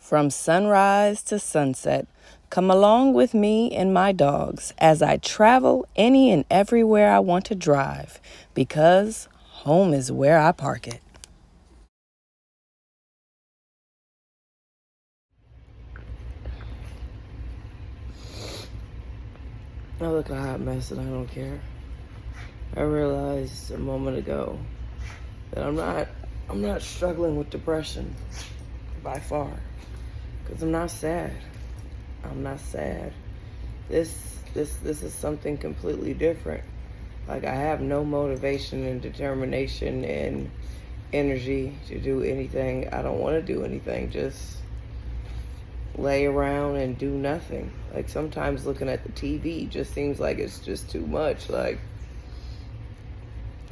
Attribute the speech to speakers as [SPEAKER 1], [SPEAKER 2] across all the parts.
[SPEAKER 1] From sunrise to sunset, come along with me and my dogs as I travel any and everywhere I want to drive, because home is where I park it. I look a hot mess and I don't care. I realized a moment ago that I'm not struggling with depression by far, because I'm not sad. I'm not sad. This is something completely different. Like, I have no motivation and determination and energy to do anything. I don't want to do anything. Just lay around and do nothing. Like, sometimes looking at the TV just seems like it's just too much. Like,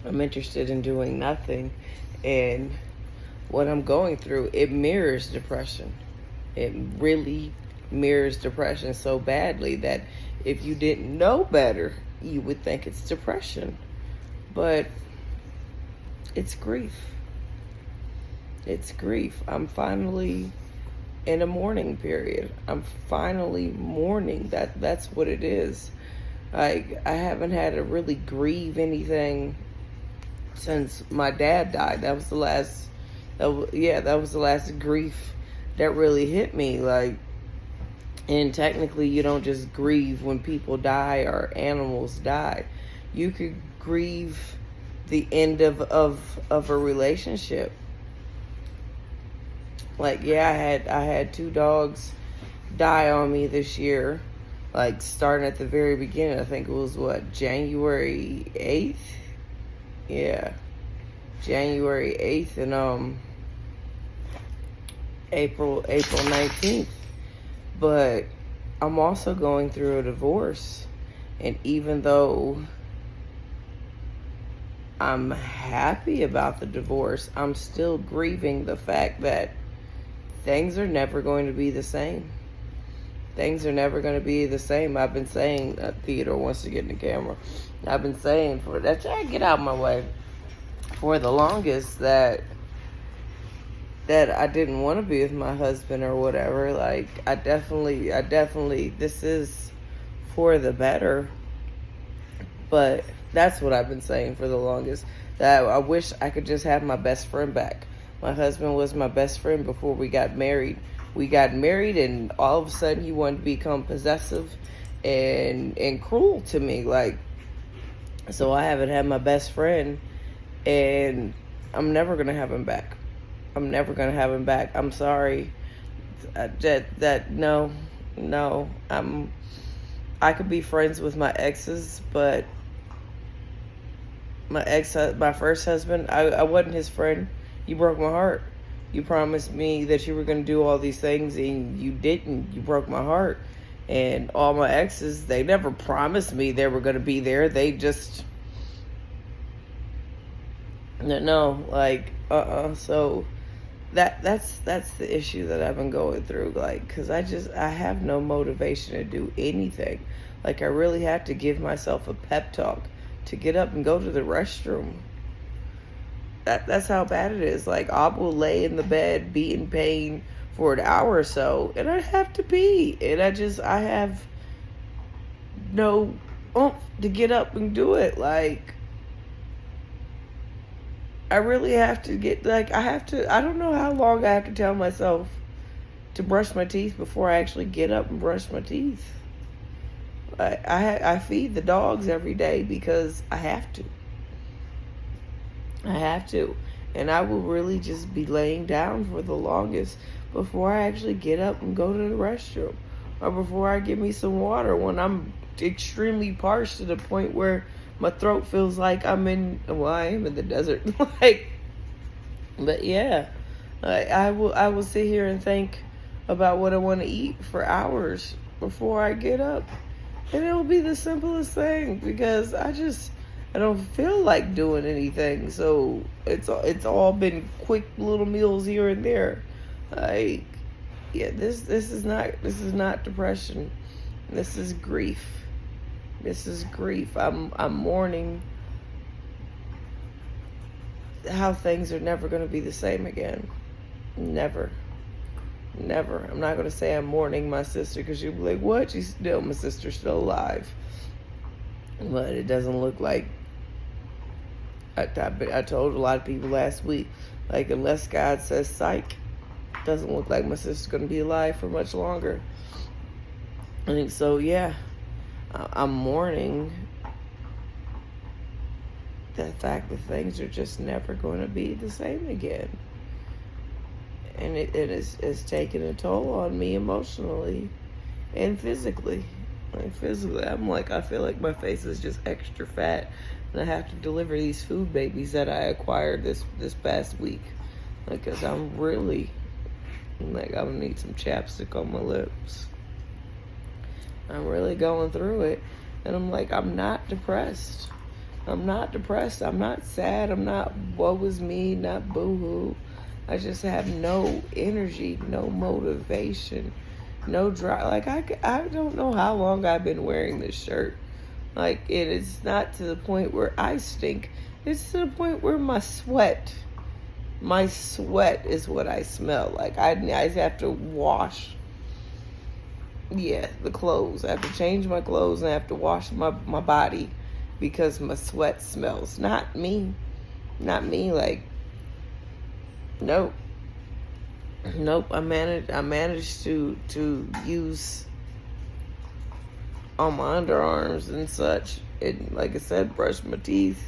[SPEAKER 1] I'm interested in doing nothing, and what I'm going through, it mirrors depression. It really mirrors depression so badly that if you didn't know better, you would think it's depression. But it's grief. It's grief. I'm finally in a mourning period. I'm finally mourning. That's what it is. Like, I haven't had to really grieve anything since my dad died. That was the last grief that really hit me. Like, and technically you don't just grieve when people die or animals die. You could grieve the end of a relationship. Like, yeah, I had two dogs die on me this year. Like, starting at the very beginning. I think it was January 8th? Yeah. January 8th and April 19th. But I'm also going through a divorce. And even though I'm happy about the divorce, I'm still grieving the fact that things are never going to be the same. Things are never going to be the same. I've been saying, Theodore wants to get in the camera. I've been saying for that, get out of my way, for the longest that I didn't want to be with my husband or whatever. Like, I definitely, this is for the better. But that's what I've been saying for the longest. That I wish I could just have my best friend back. My husband was my best friend before we got married. We got married, and all of a sudden he wanted to become possessive and cruel to me. Like, so I haven't had my best friend, and I'm never gonna have him back. I'm never gonna have him back. I'm sorry. No. I could be friends with my exes, but my first husband, I wasn't his friend. You broke my heart. You promised me that you were going to do all these things, and you didn't. You broke my heart. And all my exes, they never promised me they were going to be there. They just, no, like, So that's the issue that I've been going through. Like, because I have no motivation to do anything. Like, I really have to give myself a pep talk to get up and go to the restroom. That's how bad it is. Like, I will lay in the bed, be in pain for an hour or so, and I have to pee. And I have no oomph to get up and do it. Like, I really have to I don't know how long I have to tell myself to brush my teeth before I actually get up and brush my teeth. I feed the dogs every day because I have to. And I will really just be laying down for the longest before I actually get up and go to the restroom, or before I get me some water when I'm extremely parched to the point where my throat feels like I am in the desert. But yeah, I will sit here and think about what I want to eat for hours before I get up. And it'll be the simplest thing, because I don't feel like doing anything. So it's all been quick little meals here and there. Like, yeah, this is not depression. This is grief. I'm mourning how things are never going to be the same again. Never. Never. I'm not going to say I'm mourning my sister, because you'll be like, what? My sister's still alive. But it doesn't look like, I told a lot of people last week, like, unless God says psych, it doesn't look like my sister's going to be alive for much longer. And so, yeah, I'm mourning the fact that things are just never going to be the same again. And it's taking a toll on me emotionally and physically. Like, physically, I feel like my face is just extra fat, and I have to deliver these food babies that I acquired this past week. Like, 'cause I'm gonna need some chapstick on my lips. I'm really going through it, and I'm not depressed. I'm not depressed. I'm not sad. I'm not woe is me, not boo-hoo. I just have no energy, no motivation, no drive. Like, I don't know how long I've been wearing this shirt. Like, it is not to the point where I stink. It's to the point where my sweat is what I smell. Like, I have to wash, the clothes. I have to change my clothes, and I have to wash my body because my sweat smells. Not me. Like, nope. I managed to use on my underarms and such. And like I said, brush my teeth.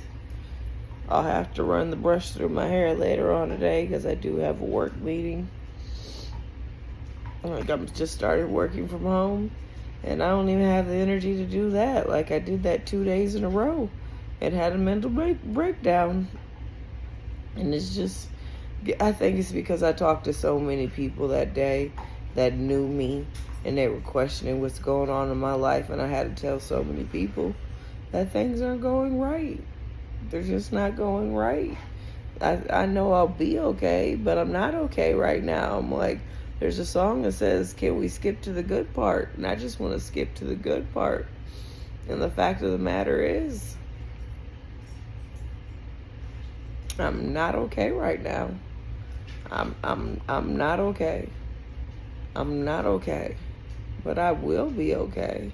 [SPEAKER 1] I'll have to run the brush through my hair later on today, because I do have a work meeting. Like, I'm just started working from home, and I don't even have the energy to do that. Like, I did that 2 days in a row and had a mental breakdown. And it's just, I think it's because I talked to so many people that day that knew me, and they were questioning what's going on in my life, and I had to tell so many people that things aren't going right. They're just not going right. I know I'll be okay, but I'm not okay right now. I'm like, there's a song that says, can we skip to the good part? And I just want to skip to the good part. And the fact of the matter is, I'm not okay right now. I'm not okay. I'm not okay. But I will be okay.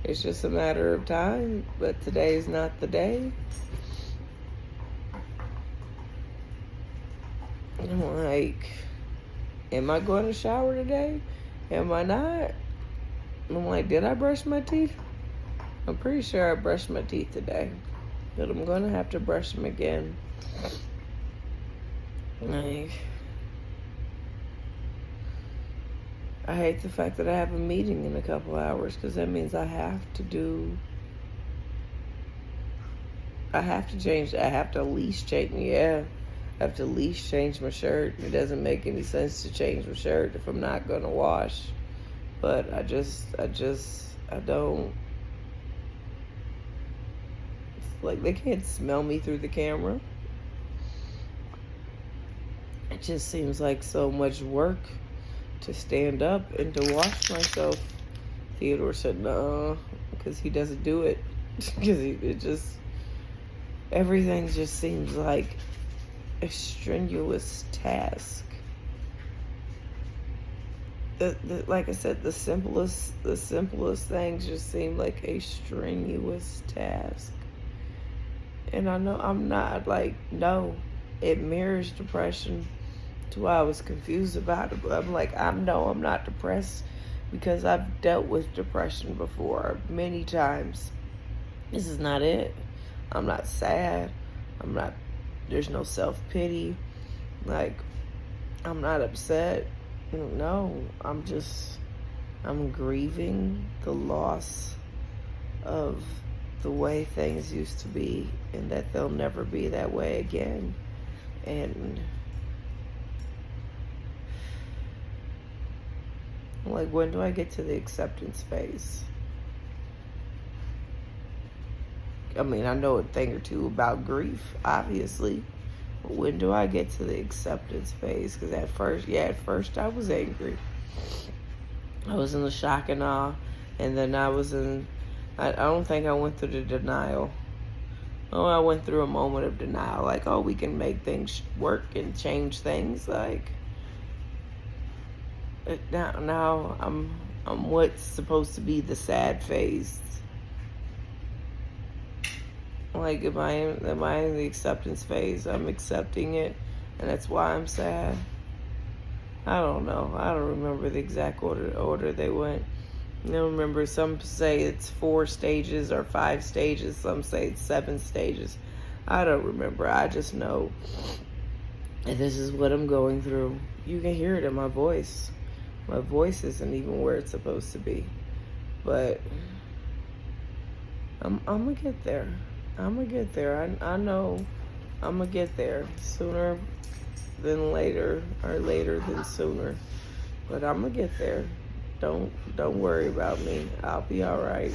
[SPEAKER 1] It's just a matter of time. But today is not the day. I'm like, am I going to shower today? Am I not? I'm like, did I brush my teeth? I'm pretty sure I brushed my teeth today. But I'm going to have to brush them again. Like, I hate the fact that I have a meeting in a couple hours, because that means I have to change. I have to at least change. Yeah, I have to at least change my shirt. It doesn't make any sense to change my shirt if I'm not going to wash. But I don't. Like, they can't smell me through the camera. It just seems like so much work to stand up and to wash myself. Theodore said no, because he doesn't do it. Because everything just seems like a strenuous task. Like I said, the simplest things just seem like a strenuous task. And I know I'm not, like, no, it mirrors depression. To why I was confused about it. But I'm like, I'm not depressed, because I've dealt with depression before many times. This is not it. I'm not sad. There's no self-pity. Like, I'm not upset. No, I'm grieving the loss of the way things used to be, and that they'll never be that way again. And like, when do I get to the acceptance phase? I mean, I know a thing or two about grief, obviously. But when do I get to the acceptance phase? Because at first I was angry. I was in the shock and awe. And then I don't think I went through the denial. Oh, I went through a moment of denial. Like, oh, we can make things work and change things. Like, now I'm what's supposed to be the sad phase. Like, am I in the acceptance phase? I'm accepting it, and that's why I'm sad. I don't know. I don't remember the exact order they went. I don't remember. Some say it's 4 stages or 5 stages. Some say it's 7 stages. I don't remember. I just know that this is what I'm going through. You can hear it in my voice. My voice isn't even where it's supposed to be. But I'm gonna get there. I'm gonna get there. I know I'm gonna get there sooner than later, or later than sooner. But I'm gonna get there. Don't worry about me. I'll be all right.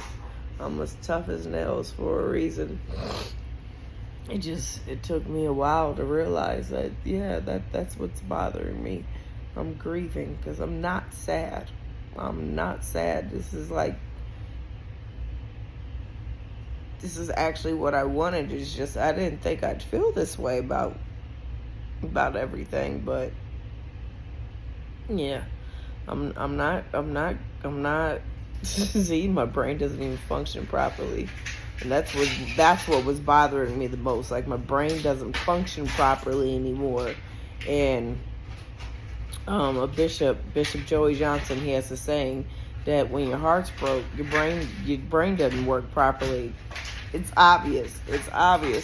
[SPEAKER 1] I'm as tough as nails for a reason. It took me a while to realize that, yeah, that's what's bothering me. I'm grieving because I'm not sad. I'm not sad. This is actually what I wanted. It's just I didn't think I'd feel this way about everything, but yeah, I'm not see, my brain doesn't even function properly. And that's what was bothering me the most. Like, my brain doesn't function properly anymore. And a Bishop Joey Johnson, he has a saying that when your heart's broke, your brain doesn't work properly. It's obvious.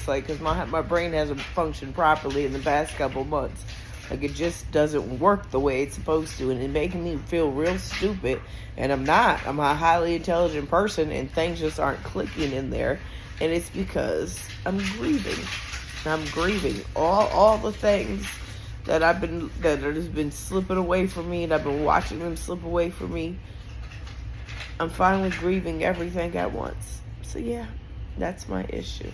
[SPEAKER 1] Like, because my brain hasn't functioned properly in the past couple months. Like, it just doesn't work the way it's supposed to, and it's making me feel real stupid. And I'm not. I'm a highly intelligent person, and things just aren't clicking in there. And it's because I'm grieving. I'm grieving all the things that have just been slipping away from me, and I've been watching them slip away from me. I'm finally grieving everything at once. So yeah, that's my issue.